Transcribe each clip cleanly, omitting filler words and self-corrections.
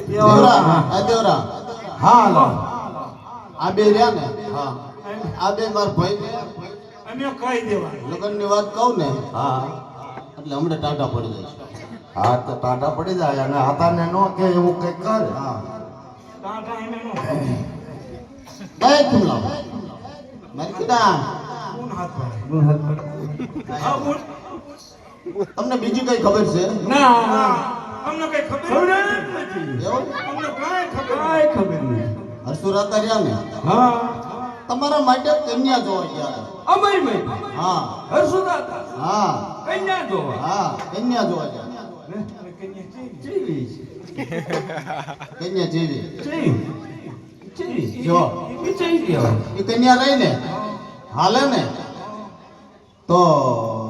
દેવરા હા લો આ બે રહ્યા ને હા આ બે માર ભાઈ ને અમે કહી દેવા લગ્ન ની વાત કહું ને હા એટલે હમણાં ટાટા પડી જાય છે. હા તો ટાટા પડી જાય અને હાથાને નો કે એવું કઈ કર હા ટાટા એમે નો બે કુમલા મારી કીધા કોણ હાથ પાડે હું હાથ પર હા બોલ તમને બીજી કઈ ખબર છે ના અમને કઈ ખબર નથી એવું અમને કાંઈ ખબર કાંઈ ખબર નહીં હસુરાતા રહ્યા ને હા તમારા માટે કન્યા જોવા ગયા હતા. અમારી મય હા હરસુદાતા હા કન્યા જોવા હા કન્યા જોવા ગયા ચીવી કન્યા જેવી ચીવી જો ચીવી કહેવાય એ કન્યા રહી ને હાલે ને તો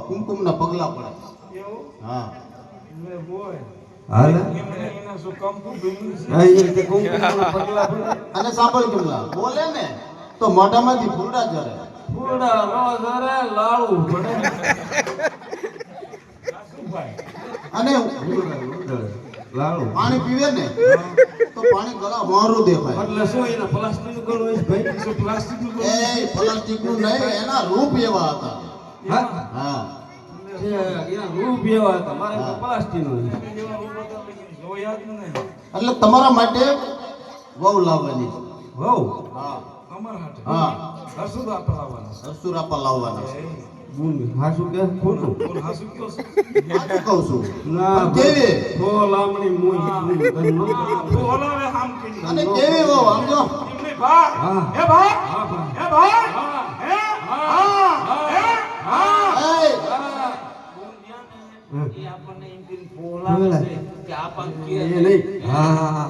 કુમકુમ ના પગલા પડે એવું હા લે બોય હાલે એમને એના શું કંકુ ભીનું છે હા એ રીતે કુંકુમના પગલા પડે અને સાંભળ કેમલા બોલે ને તો મોઢામાંથી ફૂલડા જરે ફૂડા રોજ રે લાળું પડે શું ભાઈ અને લાળું પાણી પીવે ને તો પાણી ગળા મારું દેખાય એટલે શું એના પ્લાસ્ટિક નું ગળું હોય ભાઈ શું પ્લાસ્ટિક નું એ પ્લાસ્ટિક નું નહીં એના રૂપ એવા હતા હા હા એના રૂપ એવા હતા મારે તો પ્લાસ્ટિક નું જેવા રૂપ હતા પછી જોયા જ નહીં એટલે તમારા માટે વહુ લાવવાની છે. વહુ હા અમાર હાટે હા હસુદ આપલાવાના હસુરાપા લાવવાના છે. બુન હાસુ કે ખોટું કોણ હાસુ કયો છે સાચું કહું છું ના પણ કેવી તો લામણી મુઈ બોલાવે હામ કરી અને કેવી વહુ સમજો એમને ભા હા. હે ભા હા ભાઈ હે ભા હે હા હે હા એ એ આપણને એમ કરીને બોલાવે છે કે આપણ કે એ નહીં હા